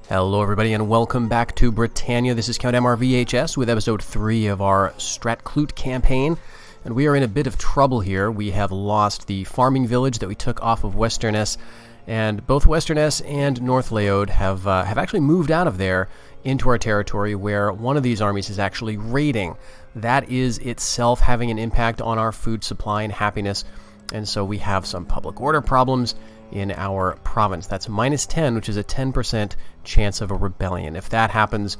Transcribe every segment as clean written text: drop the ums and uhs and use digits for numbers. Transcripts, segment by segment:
Hello everybody and welcome back to Britannia. This is Count MRVHS with episode 3 of our Strat Clut campaign. And we are in a bit of trouble here. We have lost the farming village that we took off of Westerness, and both Westerness and North Leod have actually moved out of there into our territory, where one of these armies is actually raiding. That is itself having an impact on our food supply and happiness, and so we have some public order problems in our province. That's -10, which is a 10% chance of a rebellion. If that happens,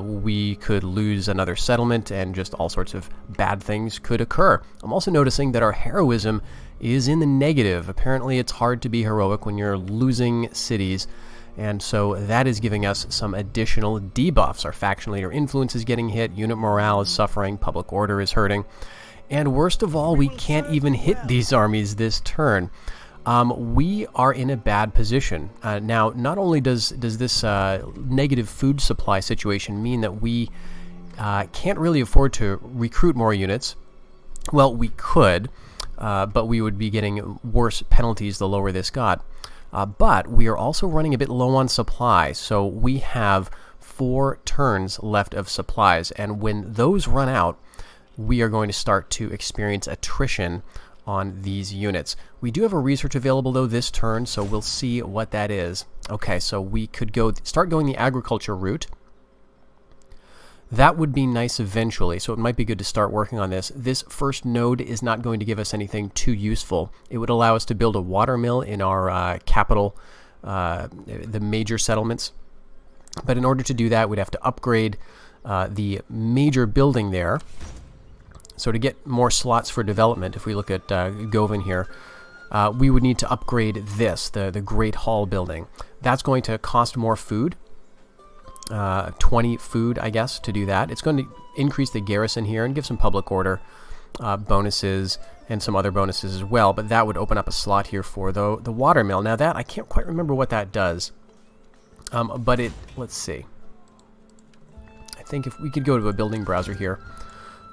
we could lose another settlement and just all sorts of bad things could occur. I'm also noticing that our heroism is in the negative. Apparently it's hard to be heroic when you're losing cities, and so that is giving us some additional debuffs. Our faction leader influence is getting hit, unit morale is suffering, public order is hurting, and worst of all, we can't even hit these armies this turn. We are in a bad position. Now, not only does this negative food supply situation mean that we can't really afford to recruit more units. Well, we could, but we would be getting worse penalties the lower this got. But we are also running a bit low on supply, so we have 4 turns left of supplies, and when those run out, we are going to start to experience attrition on these units. We do have a research available though this turn, so we'll see what that is. Okay, so we could start going the agriculture route. That would be nice eventually, so it might be good to start working on this. This first node is not going to give us anything too useful. It would allow us to build a water mill in our capital, the major settlements. But in order to do that, we'd have to upgrade the major building there. So to get more slots for development, if we look at Govan here, we would need to upgrade this, the Great Hall building. That's going to cost more food, 20 food, I guess, to do that. It's going to increase the garrison here and give some public order bonuses and some other bonuses as well, but that would open up a slot here for the water mill. Now that, I can't quite remember what that does, but let's see. I think if we could go to a building browser here.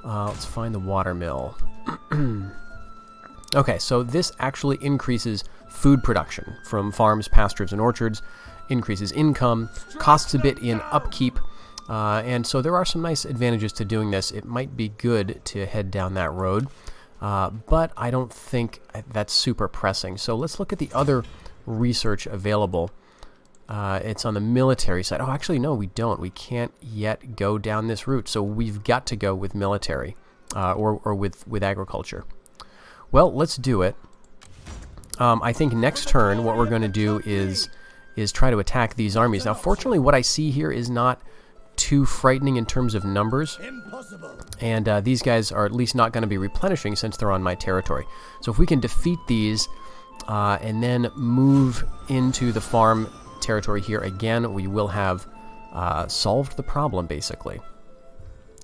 Let's find the water mill. Okay, so this actually increases food production from farms, pastures, and orchards, increases income, costs a bit in upkeep, and so there are some nice advantages to doing this. It might be good to head down that road, but I don't think that's super pressing. So let's look at the other research available. It's on the military side. Oh, actually, no, we don't. We can't yet go down this route, so we've got to go with military or with agriculture. Well, let's do it. I think next turn what we're going to do is try to attack these armies. Now, fortunately, what I see here is not too frightening in terms of numbers, and these guys are at least not going to be replenishing since they're on my territory. So if we can defeat these and then move into the farm territory here again, we will have solved the problem, basically.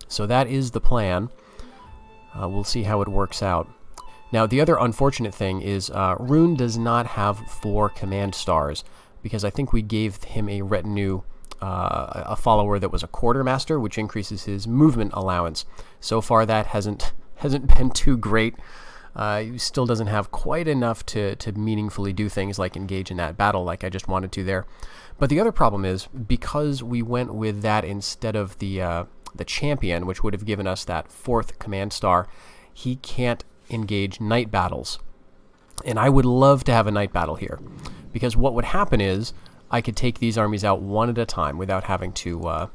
So that is the plan. We'll see how it works out. Now, the other unfortunate thing is Rune does not have 4 command stars, because I think we gave him a retinue, a follower that was a quartermaster, which increases his movement allowance. So far, that hasn't been too great. He still doesn't have quite enough to meaningfully do things like engage in that battle like I just wanted to there. But the other problem is, because we went with that instead of the champion, which would have given us that 4th command star, he can't engage night battles. And I would love to have a night battle here, because what would happen is I could take these armies out one at a time without having to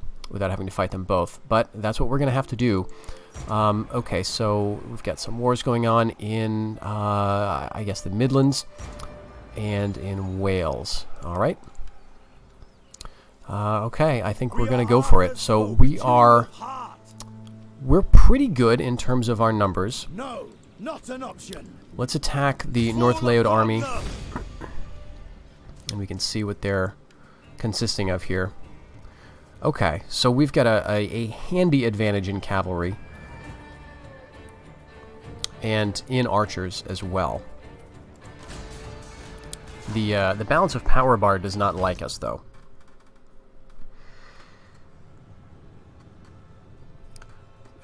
fight them both. But that's what we're going to have to do. Okay, so we've got some wars going on in, I guess, the Midlands and in Wales. All right. Okay, I think we're going to go for it. So we're pretty good in terms of our numbers. No, not an option. Let's attack the North Leod army, and we can see what they're consisting of here. Okay, so we've got a handy advantage in cavalry and in archers as well. The balance of power bar does not like us, though.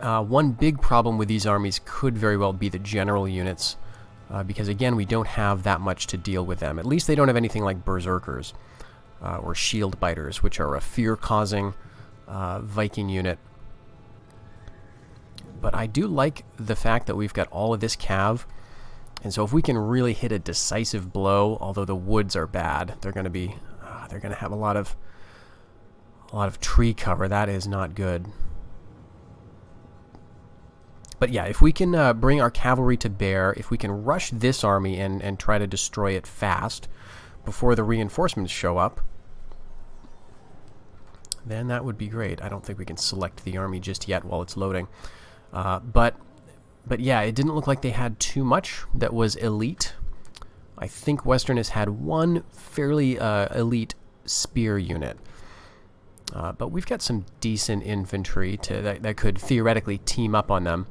One big problem with these armies could very well be the general units, because again, we don't have that much to deal with them. At least they don't have anything like berserkers. or shield biters, which are a fear-causing Viking unit. But I do like the fact that we've got all of this cav, and so if we can really hit a decisive blow, although the woods are bad, they're going to have a lot of tree cover. That is not good. But yeah, if we can bring our cavalry to bear, if we can rush this army and try to destroy it fast before the reinforcements show up, then that would be great. I don't think we can select the army just yet while it's loading. But yeah, it didn't look like they had too much that was elite. I think Western has had one fairly elite spear unit. But we've got some decent infantry that could theoretically team up on them,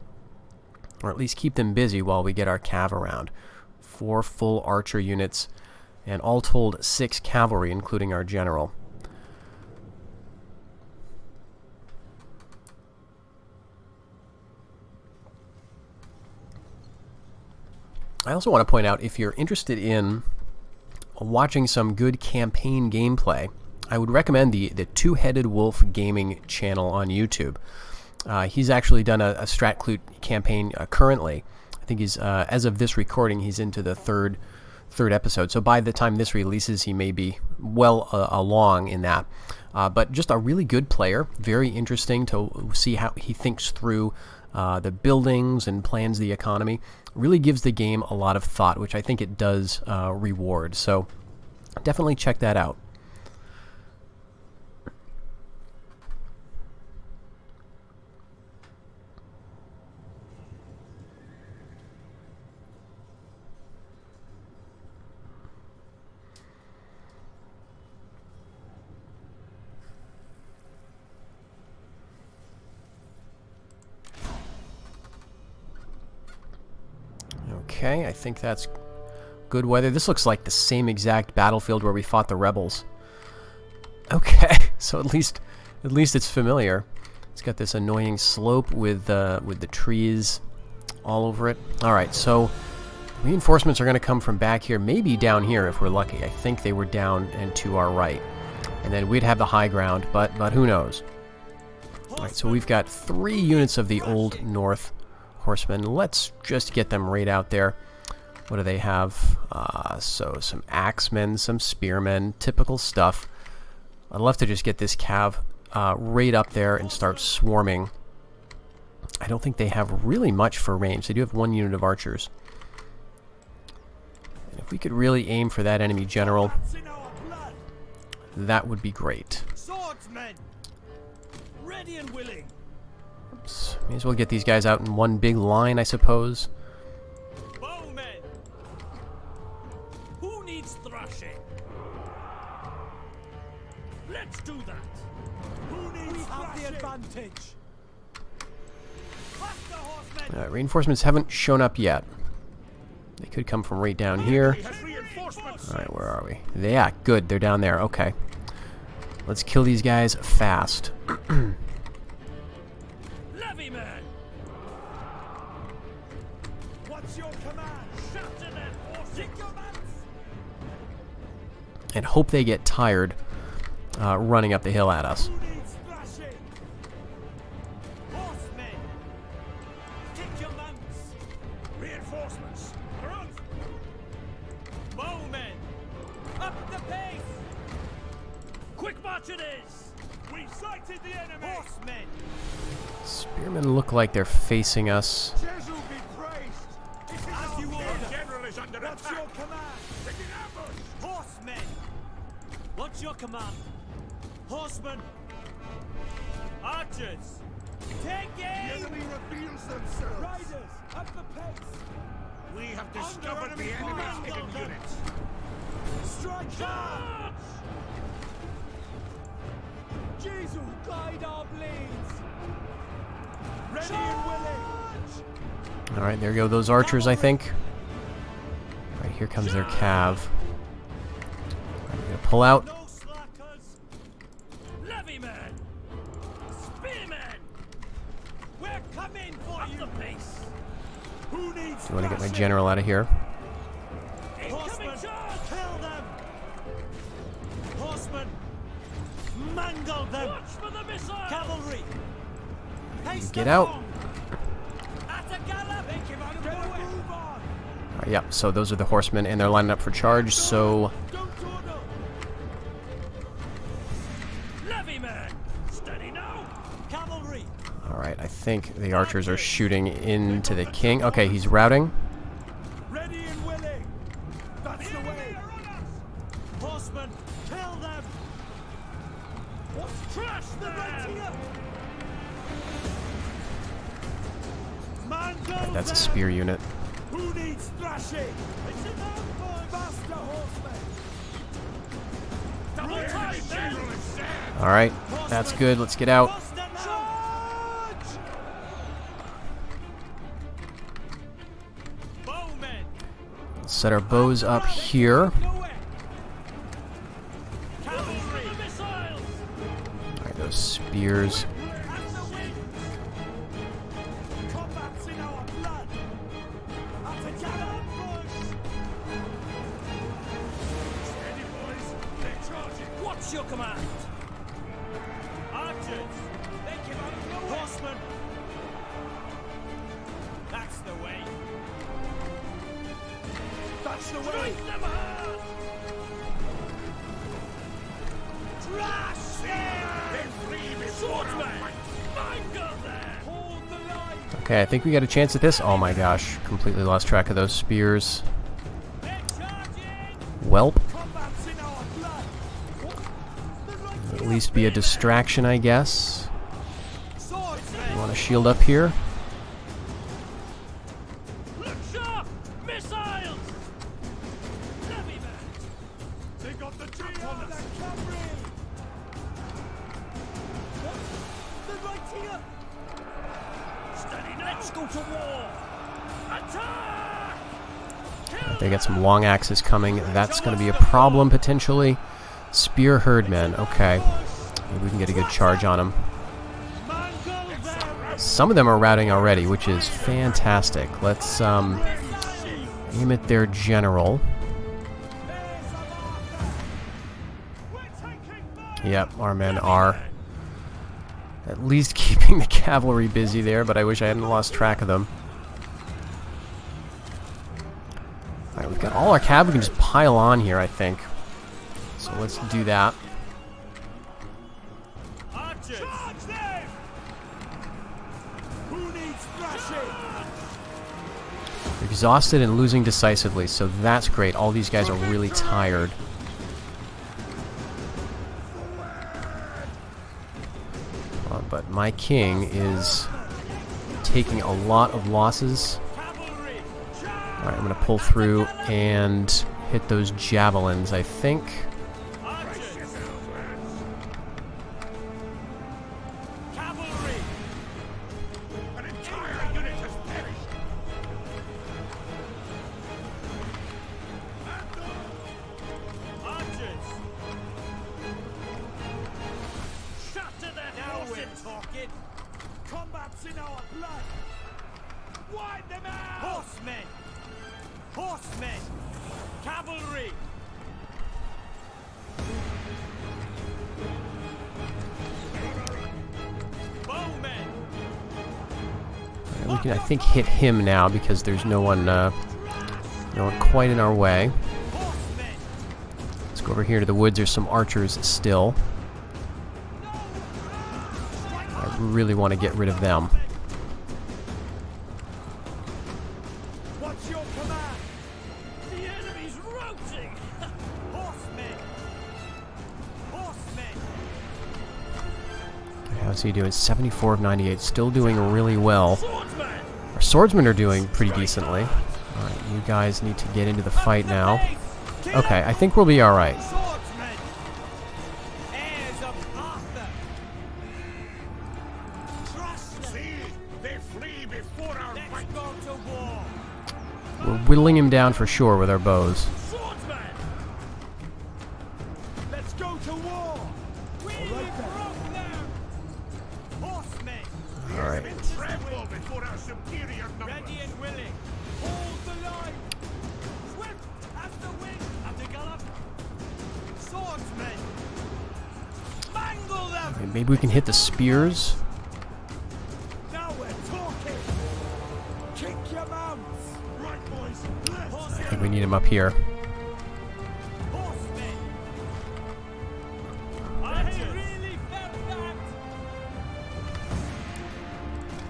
or at least keep them busy while we get our cav around. 4 full archer units, and all told 6 cavalry, including our general. I also want to point out, if you're interested in watching some good campaign gameplay, I would recommend the Two-Headed Wolf Gaming channel on YouTube. He's actually done a Strat Clut campaign currently. I think he's, as of this recording, he's into the third episode. So by the time this releases, he may be well along in that. But just a really good player. Very interesting to see how he thinks through the buildings and plans the economy. Really gives the game a lot of thought, which I think it does reward. So definitely check that out. Okay, I think that's good weather. This looks like the same exact battlefield where we fought the rebels. Okay, so at least it's familiar. It's got this annoying slope with the trees all over it. All right, so reinforcements are going to come from back here, maybe down here if we're lucky. I think they were down and to our right, and then we'd have the high ground, but who knows? All right, so we've got 3 units of the Old North horsemen. Let's just get them right out there. What do they have? So some axemen, some spearmen, typical stuff. I'd love to just get this cav right up there and start swarming. I don't think they have really much for range. They do have 1 unit of archers. And if we could really aim for that enemy general, that would be great. Swordsmen, ready and willing. Oops. May as well get these guys out in one big line, I suppose. Bowmen, who needs thrashing? Let's do that. Who needs thrashing? The advantage. The horsemen. Reinforcements haven't shown up yet. They could come from right down here. Alright, where are we? Yeah, good. They're down there. Okay. Let's kill these guys fast. Levyman! What's your command? Shatter them, horses! And hope they get tired running up the hill at us. Who needs thrashing? Horsemen! Kick your mounts! Reinforcements! Run! Bowmen! Up the pace! Quick march it is! We've sighted the enemy! Horsemen! Spearmen look like they're facing us. Jesu be praised! As you order! General is under attack! What's your command? Horsemen! What's your command? Horsemen! Archers! Take aim! The enemy reveals themselves! Riders! Up the pace! We have discovered the enemy's hidden units! Strike! Charge! Jesus, guide our blades! Ready and willing! Alright, there go those archers, I think. Alright, here comes their cav. I'm gonna pull out. No slackers! Levymen! Spearmen! We're coming for you! Up the pace! Who needs I want to get my general out of here. Horsemen! Kill them! Horsemen! Mangle them! Watch for the missile! Cavalry! Get out. At a gallop! Move on! Yep, so those are the horsemen, and they're lining up for charge, so... Don't dawdle! Levy man! Steady now! Cavalry! Alright, I think the archers are shooting into the king. Okay, he's routing. Ready and willing! That's the way! Horsemen, kill them! Trash them! Mangle That's a them! spear unit. Who needs thrashing? It's an outboard! Faster, horsemen! Double time, then! Alright, that's good. Let's get out. Charge! Bowmen! Set our bows up here. Cavalry! Missiles! Alright, those spears. At the wind! Combat's in our blood! At a gallop! Steady, boys! They're charging! What's your command? Archers! They came out of nowhere! Horsemen! That's the way! That's the way! Strike them hard! Trash them! Swordsman! Mangle them! Hold the line! Okay, I think we got a chance at this. Oh my gosh, completely lost track of those spears. They're charging! Welp. Combat's in our blood! At least be a distraction, I guess. Swordsman! You want to shield up here? Look sharp! Missiles! Levy man! They got the tree on us! They're right here! Steady now! Let's go to war! Attack! Kill They got some long axes coming. That's going to be a problem, potentially. Spear herdmen. Okay. Maybe we can get a good charge on them. Mangle them! Some of them are routing already, which is fantastic. Let's aim at their general. Yep, our men are at least keeping the cavalry busy there, but I wish I hadn't lost track of them. Alright, we've got all our cav. We can just pile on here, I think. So let's do that. Archers! Charge them! Who needs thrashing? Exhausted and losing decisively, so that's great. All these guys are really tired. But my king is taking a lot of losses. Cavalry! Alright, I'm going to pull through and hit those javelins, I think. Archers! Cavalry! An entire unit has perished! Archers! Shatter their now we're talking! Combat's in our blood! Wipe them out! Horsemen! Horsemen! Cavalry! Bowmen! We can, I think, hit him now because there's no one quite in our way. Horsemen! Let's go over here to the woods. There's some archers still. I really want to get rid of them. What's your command? The enemy's routing! Horsemen! Horsemen! How's he doing? 74 of 98. Still doing really well. Swordsmen! Our swordsmen are doing pretty decently. Alright, you guys need to get into the fight now. Okay, I think we'll be alright. Swordsmen! Heirs of Arthur! Trust them! See, they flee before our Let's go to war! We're whittling him down for sure with our bows. Swordsmen! Let's go to war! We broke them! Horsemen! Alright. Tremble before our superior numbers! Ready and willing! Hold the line! Swift as the wind! At the gallop! Swordsmen! Mangle them! Maybe we can hit the spears. Now we're talking. Kick your mounts. Right, boys. I think we need him up here. Horsemen. I really felt that.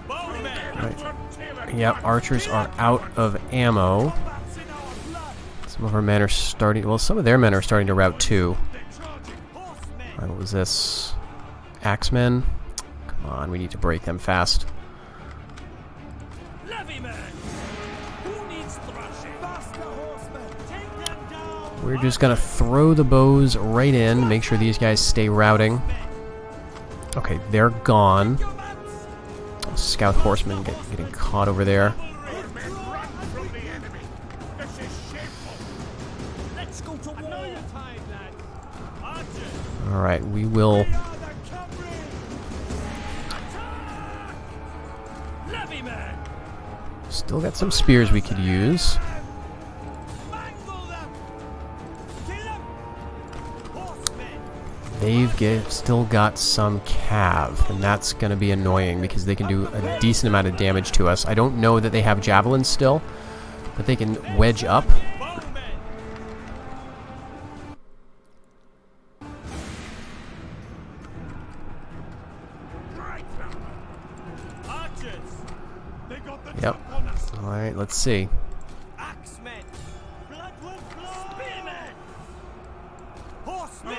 Bowmen. Right. Yep, archers are out of ammo. Combat's in our blood. Some of our men are starting... Well, some of their men are starting to rout too. Horsemen. Alright, what was this? Axemen? Come on, we need to break them fast. Levymen. Who needs thrashing? Faster, horsemen. Take them down. We're just gonna throw the bows right in, make sure these guys stay routing. Okay, they're gone. Your mounts. Scout horsemen getting caught over there. Let's go to war. Time, lad. Archers. Alright, we will... They are the cavalry. Attack! Levymen. Still got some spears we could use. Mangle them. Kill them. Horsemen. They've still got some cav, and that's going to be annoying because they can do a decent amount of damage to us. I don't know that they have javelins still, but they can wedge up. Bowmen. Archers. They got the Yep. drop on us. Alright, let's see. Axemen. Blood will flow. Spearmen. Horsemen.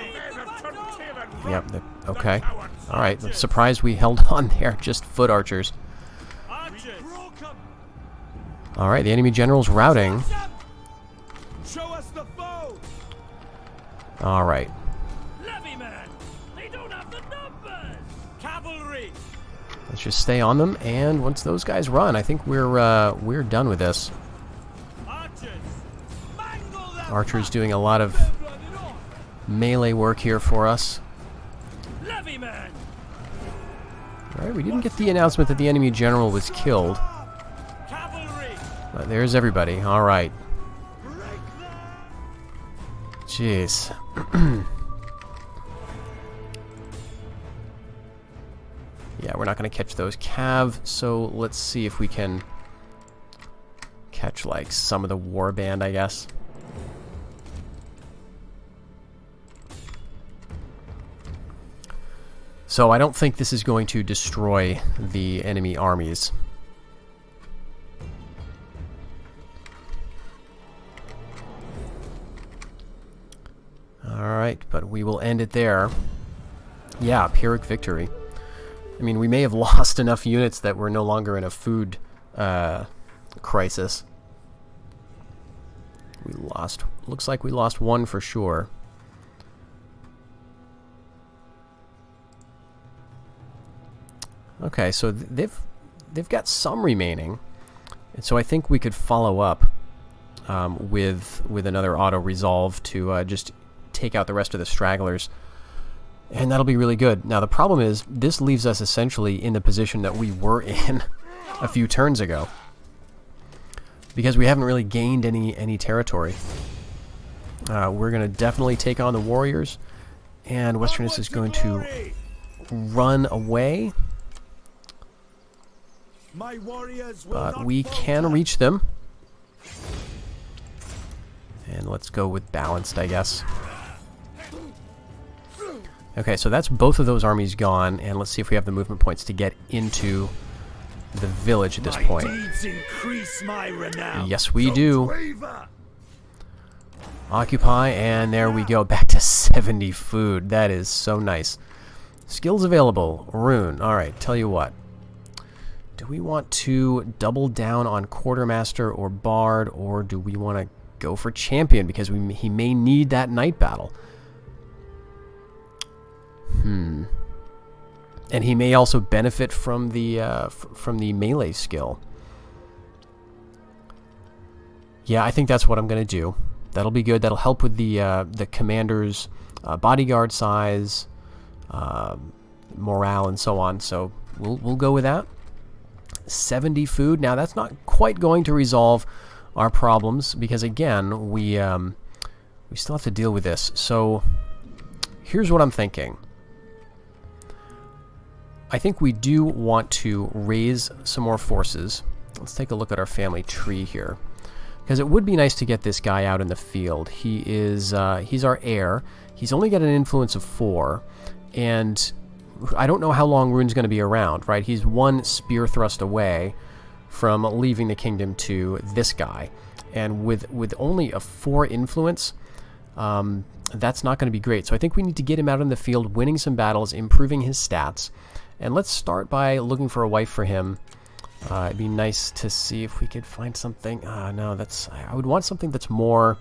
Yep, okay. Alright, I'm surprised we held on there. Just foot archers. Archers. Broke them. Alright, the enemy general's routing. Show us the foe. Alright. Levymen. They don't have the numbers. Cavalry. Let's just stay on them, and once those guys run, I think we're done with this. Archers. Mangle them. Archer's doing a lot of Blood it off. melee work here for us. Levymen. Alright, we didn't get the announcement that the enemy general was killed. Cavalry. But there's everybody. Alright. Break them. Jeez. Yeah, we're not going to catch those cav, so let's see if we can catch, like, some of the warband, I guess. So I don't think this is going to destroy the enemy armies. Alright, but we will end it there. Yeah, Pyrrhic victory. I mean, we may have lost enough units that we're no longer in a food crisis. We lost... Looks like we lost one for sure. Okay, so they've got some remaining, and so I think we could follow up with another auto resolve to just take out the rest of the stragglers, and that'll be really good. Now the problem is this leaves us essentially in the position that we were in a few turns ago, because we haven't really gained any territory. We're going to definitely take on the warriors, and Westerness is going to run away. My warriors will But not we falter. can reach them. And let's go with balanced, I guess. Okay, so that's both of those armies gone, and let's see if we have the movement points to get into the village at this My point. deeds increase my renown. Yes, we Don't do. waver. Occupy, and there we go, back to 70 food. That is so nice. Skills available, rune. Alright, tell you what. Do we want to double down on Quartermaster or Bard, or do we want to go for Champion, because he may need that night battle? And he may also benefit from the melee skill. Yeah, I think that's what I'm going to do. That'll be good. That'll help with the commander's bodyguard size, morale, and so on. So we'll go with that. 70 food. Now that's not quite going to resolve our problems, because again we still have to deal with this. So here's what I'm thinking. I think we do want to raise some more forces. Let's take a look at our family tree here, because it would be nice to get this guy out in the field. He is he's our heir. He's only got an influence of 4, and I don't know how long Rune's going to be around, right? He's one spear thrust away from leaving the kingdom to this guy, and with only a 4 influence, that's not going to be great. So I think we need to get him out in the field, winning some battles, improving his stats, and let's start by looking for a wife for him. It'd be nice to see if we could find something. No, I would want something that's more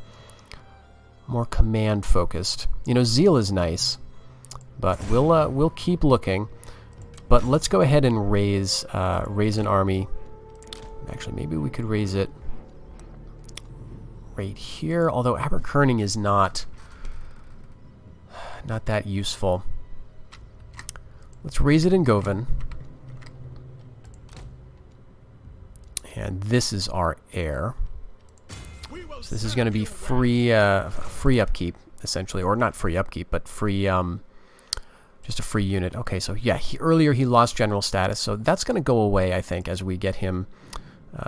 command focused. You know, zeal is nice, but we'll keep looking. But let's go ahead and raise an army. Actually, maybe we could raise it right here. Although Aberkerning is not that useful. Let's raise it in Govan. And this is our heir. So this is going to be free upkeep, essentially, or not free upkeep, but free, just a free unit. Okay, so yeah, earlier he lost general status, so that's going to go away, I think, as we get him,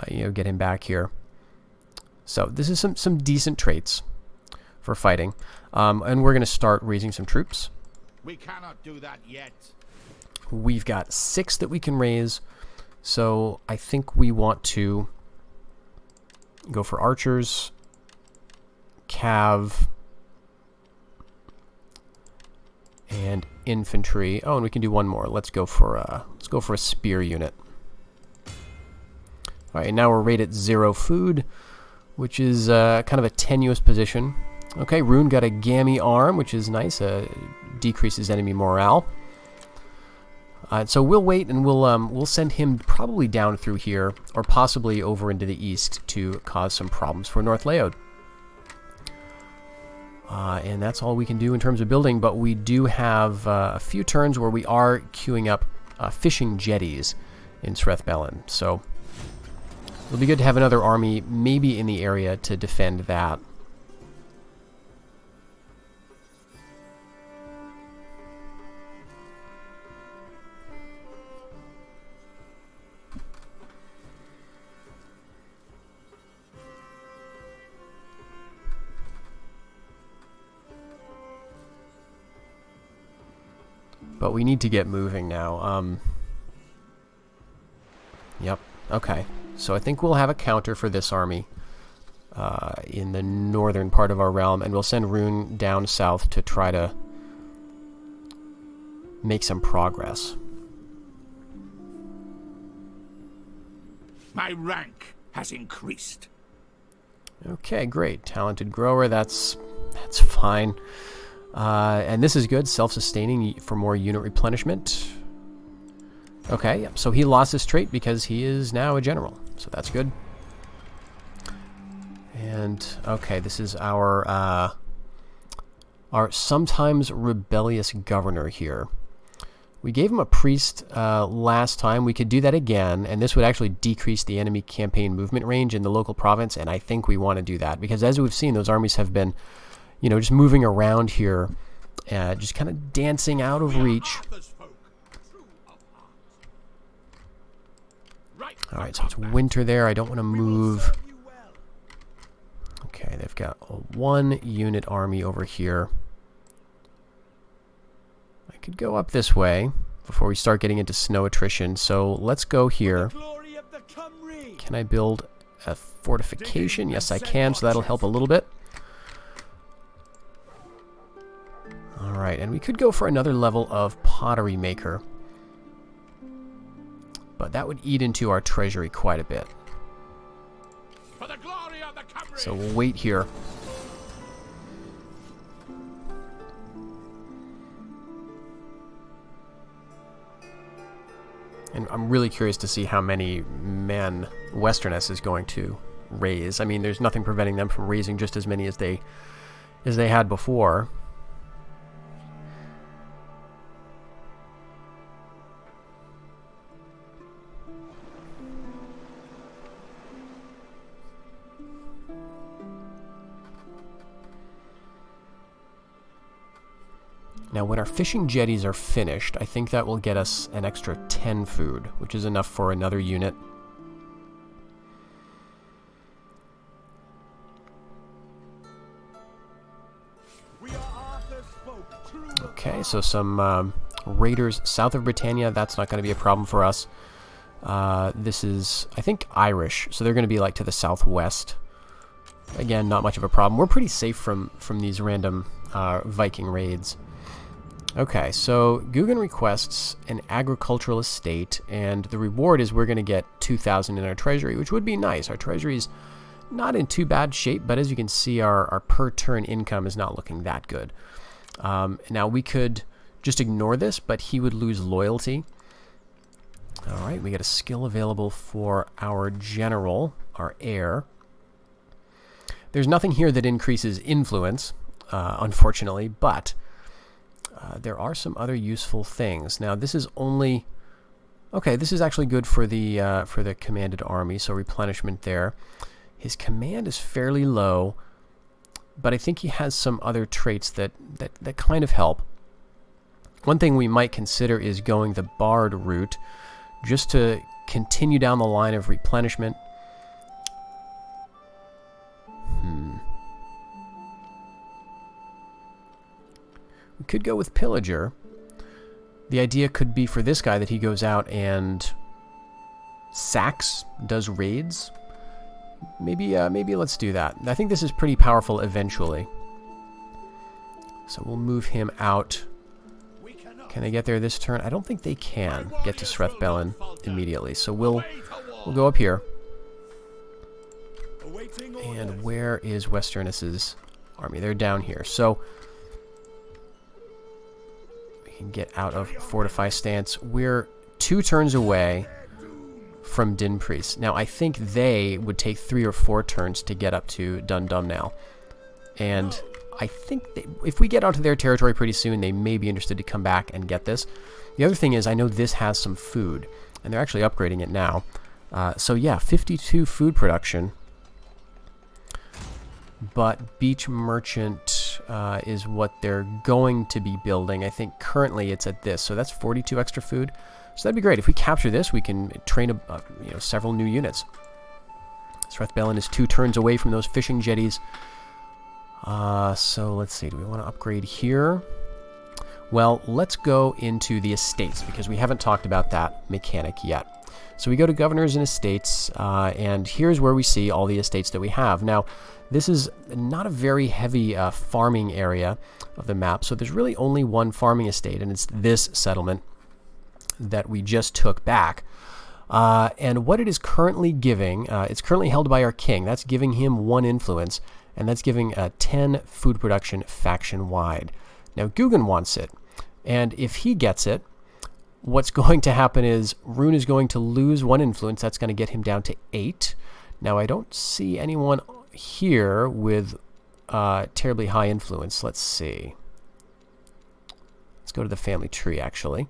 get him back here. So this is some decent traits for fighting, and we're going to start raising some troops. We cannot do that yet. We've got 6 that we can raise. So I think we want to go for archers, cav, and infantry. Oh, and we can do one more. Let's go for a spear unit. All right, now we're rated 0 food, which is kind of a tenuous position. Okay, Rune got a gammy arm, which is nice. Decreases enemy morale. So we'll wait, and we'll send him probably down through here, or possibly over into the east to cause some problems for North Leod. And that's all we can do in terms of building, but we do have a few turns where we are queuing up fishing jetties in Sreth-Belin. So it'll be good to have another army maybe in the area to defend that. But we need to get moving now. Yep. Okay. So I think we'll have a counter for this army in the northern part of our realm, and we'll send Rune down south to try to make some progress. My rank has increased. Okay, great. Talented grower. That's fine. And this is good, self-sustaining for more unit replenishment. Okay, yep. So he lost his trait because he is now a general, so that's good. And okay, this is our sometimes rebellious governor here. We gave him a priest last time. We could do that again, and this would actually decrease the enemy campaign movement range in the local province, and I think we want to do that because, as we've seen, those armies have been, just moving around here, just kind of dancing out of reach. Alright, so it's winter there. I don't want to move. Okay, they've got a 1-unit army over here. I could go up this way before we start getting into snow attrition, so let's go here. Can I build a fortification? Yes, I can, so that'll help a little bit. Alright, and we could go for another level of pottery maker. But that would eat into our treasury quite a bit. So we'll wait here. And I'm really curious to see how many men Westerness is going to raise. I mean, there's nothing preventing them from raising just as many as they had before. Now, when our fishing jetties are finished, I think that will get us an extra 10 food, which is enough for another unit. Okay, so some raiders south of Britannia, that's not going to be a problem for us. This is, I think, Irish, so they're going to be like to the southwest. Again, not much of a problem. We're pretty safe from these random Viking raids. Okay, so Guggen requests an agricultural estate, and the reward is we're going to get 2,000 in our treasury, which would be nice. Our treasury's not in too bad shape, but as you can see, our per turn income is not looking that good. Now, we could just ignore this, but he would lose loyalty. All right, we get a skill available for our general, our heir. There's nothing here that increases influence, unfortunately, but there are some other useful things. Now, this is only... Okay, this is actually good for the commanded army, so replenishment there. His command is fairly low, but I think he has some other traits that kind of help. One thing we might consider is going the Bard route, just to continue down the line of replenishment. We could go with Pillager. The idea could be for this guy that he goes out and sacks, does raids. Maybe let's do that. I think this is pretty powerful eventually. So we'll move him out. Can they get there this turn? I don't think they can get to Srethbelin immediately. So we'll go up here. And where is Westernus's army? They're down here. So we can get out of Fortify stance. We're 2 turns away from Din Priest. Now, I think they would take 3 or 4 turns to get up to Dundumnal. And I think if we get onto their territory pretty soon, they may be interested to come back and get this. The other thing is, I know this has some food, and they're actually upgrading it now. So yeah, 52 food production. But Beach Merchant is what they're going to be building. I think currently it's at this, so that's 42 extra food. So that'd be great. If we capture this, we can train several new units. Srethbelin is 2 turns away from those fishing jetties. So let's see. Do we want to upgrade here? Well, let's go into the estates, because we haven't talked about that mechanic yet. So we go to governors and estates, and here's where we see all the estates that we have. Now, this is not a very heavy farming area of the map, so there's really only one farming estate, and it's this settlement that we just took back. And what it is currently giving, it's currently held by our king. That's giving him 1 influence, and that's giving 10 food production faction-wide. Now, Guggen wants it, and if he gets it, what's going to happen is Rune is going to lose 1 influence. That's going to get him down to 8. Now, I don't see anyone here with terribly high influence. Let's see. Let's go to the family tree, actually.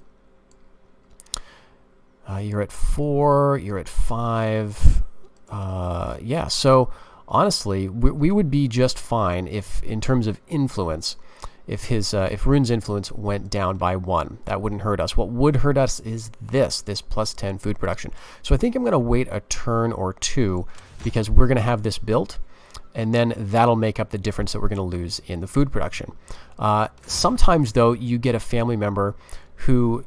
You're at 4. You're at 5. Yeah, so honestly, we would be just fine if, in terms of influence, if Rune's influence went down by 1. That wouldn't hurt us. What would hurt us is this plus 10 food production. So I think I'm going to wait a turn or 2, because we're going to have this built, and then that'll make up the difference that we're going to lose in the food production. Sometimes, though, you get a family member who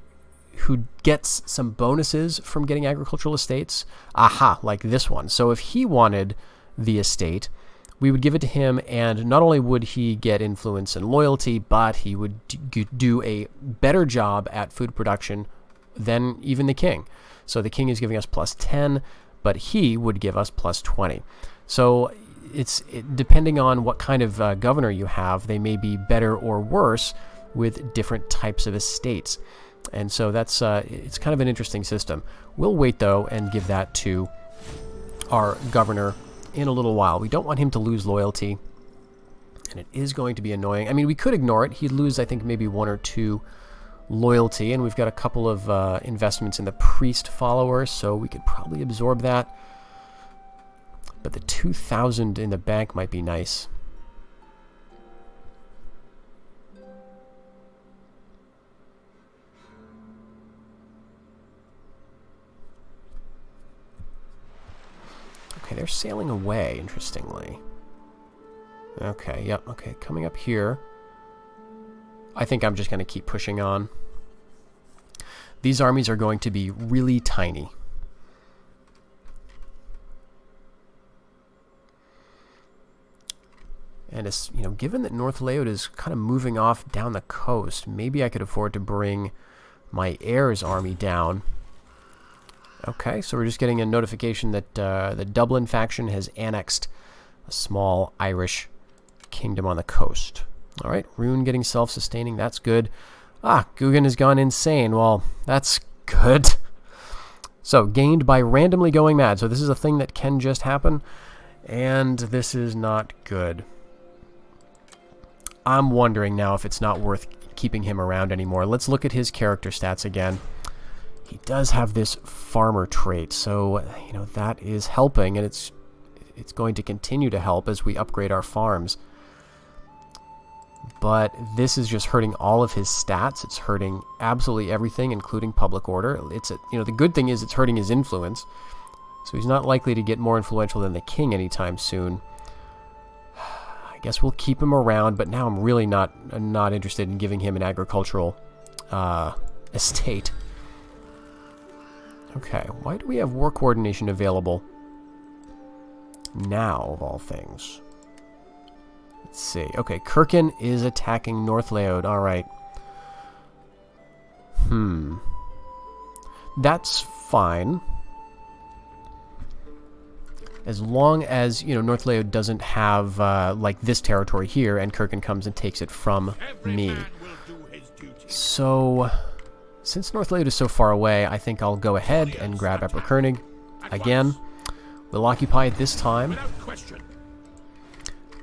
gets some bonuses from getting agricultural estates. Aha, like this one. So if he wanted the estate, we would give it to him, and not only would he get influence and loyalty, but he would do a better job at food production than even the king. So the king is giving us plus 10, but he would give us plus 20. So depending on what kind of governor you have, they may be better or worse with different types of estates. And so that's it's kind of an interesting system. We'll wait, though, and give that to our governor in a little while. We don't want him to lose loyalty, and it is going to be annoying. I mean, we could ignore it. He'd lose, I think, maybe 1 or 2 loyalty, and we've got a couple of investments in the priest followers, so we could probably absorb that. But the 2,000 in the bank might be nice. Okay, they're sailing away, interestingly. Okay, yep, okay, coming up here. I think I'm just going to keep pushing on. These armies are going to be really tiny. And it's, you know, given that North Laod is kind of moving off down the coast, maybe I could afford to bring my heir's army down. Okay, so we're just getting a notification that the Dublin faction has annexed a small Irish kingdom on the coast. All right, Rune getting self-sustaining. That's good. Ah, Guggen has gone insane. Well, that's good. So, gained by randomly going mad. So this is a thing that can just happen, and this is not good. I'm wondering now if it's not worth keeping him around anymore. Let's look at his character stats again. He does have this farmer trait, so, you know, that is helping, and it's going to continue to help as we upgrade our farms. But this is just hurting all of his stats. It's hurting absolutely everything, including public order. You know, the good thing is it's hurting his influence, so he's not likely to get more influential than the king anytime soon. I guess we'll keep him around, but now I'm really not interested in giving him an agricultural estate. Okay, why do we have war coordination available now, of all things? Let's see. Okay, Kirkin is attacking North Laod. All right. That's fine. As long as, you know, North Laod doesn't have, like, this territory here, and Kirkin comes and takes it from me. So, since North Laod is so far away, I think I'll go ahead and grab Epirkönig again. We'll occupy it this time.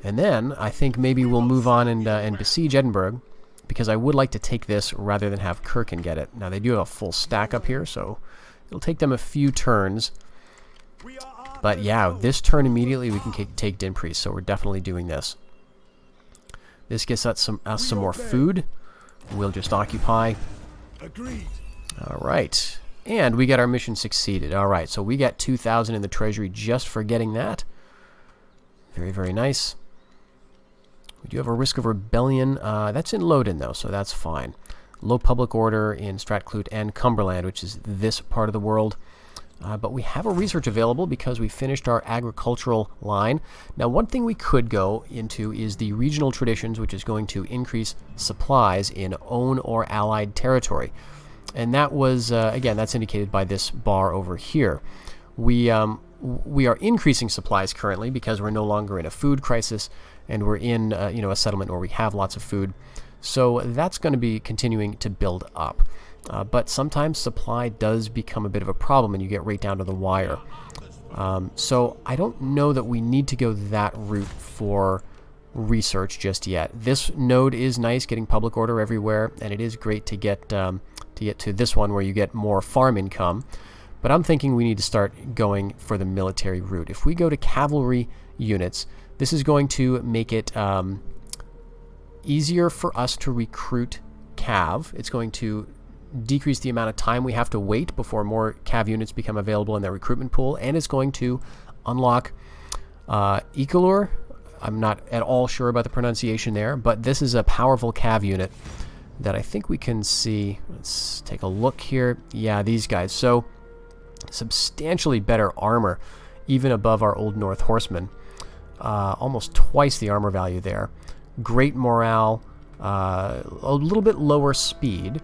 And then, I think maybe we'll move on and besiege Edinburgh, because I would like to take this rather than have Kirkin get it. Now, they do have a full stack up here, so it'll take them a few turns. But yeah, this turn immediately we can take Dinpries, so we're definitely doing this. This gets us some more food. We'll just occupy. Agreed. All right. And we get our mission succeeded. All right, so we got 2,000 in the treasury just for getting that. Very, very nice. We do have a risk of rebellion. That's in Lothian, though, so that's fine. Low public order in Strat Clut and Cumberland, which is this part of the world. But we have a research available because we finished our agricultural line. Now, one thing we could go into is the regional traditions, which is going to increase supplies in own or allied territory. And that was, again, that's indicated by this bar over here. We are increasing supplies currently because we're no longer in a food crisis, and we're in, you know, a settlement where we have lots of food. So that's going to be continuing to build up. But sometimes supply does become a bit of a problem and you get right down to the wire. So I don't know that we need to go that route for research just yet. This node is nice, getting public order everywhere, and it is great to get to this one where you get more farm income. But I'm thinking we need to start going for the military route. If we go to cavalry units, this is going to make it easier for us to recruit cav. It's going to decrease the amount of time we have to wait before more cav units become available in their recruitment pool, and it's going to unlock Ikalur. I'm not at all sure about the pronunciation there, but this is a powerful cav unit that I think we can see. Let's take a look here. Yeah, these guys. So substantially better armor, even above our Old North horsemen. Almost twice the armor value there. Great morale, a little bit lower speed,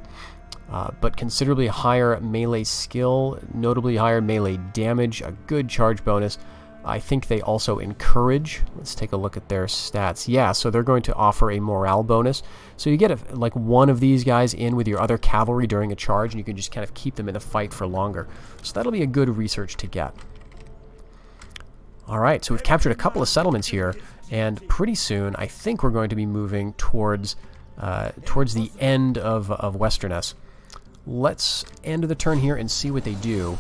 but considerably higher melee skill, notably higher melee damage, a good charge bonus. I think they also encourage. Let's take a look at their stats. Yeah, so they're going to offer a morale bonus. So you get like one of these guys in with your other cavalry during a charge, and you can just kind of keep them in the fight for longer. So that'll be a good research to get. All right, so we've captured a couple of settlements here, and pretty soon I think we're going to be moving towards the end of Westerness. Let's end the turn here and see what they do.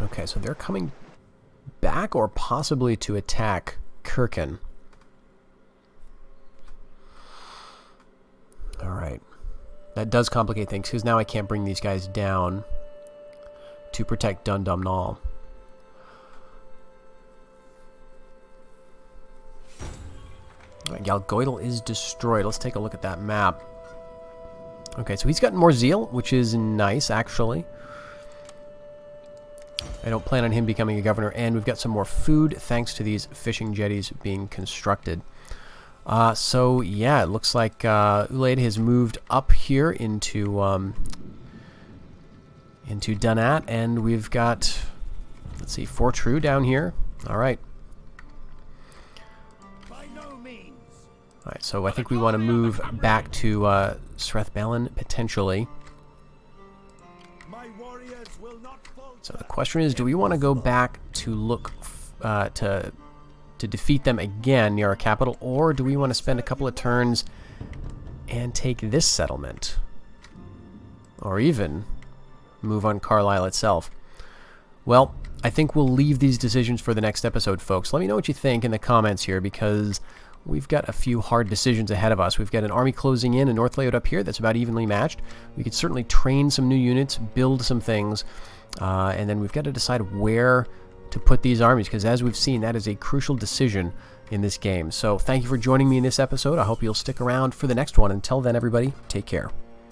Okay, so they're coming back or possibly to attack Kirkin. Alright. That does complicate things, because now I can't bring these guys down to protect Dundumnall. Alright, Galgoidal is destroyed. Let's take a look at that map. Okay, so he's gotten more zeal, which is nice, actually. I don't plan on him becoming a governor, and we've got some more food thanks to these fishing jetties being constructed. So yeah, it looks like Ulaid has moved up here into Dunat, and we've got, let's see, Fortru down here. All right. All right, so I think we want to move back to Srethbalin potentially. So the question is, do we want to go back to look to defeat them again near our capital, or do we want to spend a couple of turns and take this settlement? Or even move on Carlisle itself? Well, I think we'll leave these decisions for the next episode, folks. Let me know what you think in the comments here, because we've got a few hard decisions ahead of us. We've got an army closing in, a north layout up here that's about evenly matched. We could certainly train some new units, build some things, and then we've got to decide where to put these armies, because as we've seen, that is a crucial decision in this game. So thank you for joining me in this episode. I hope you'll stick around for the next one. Until then, everybody, take care.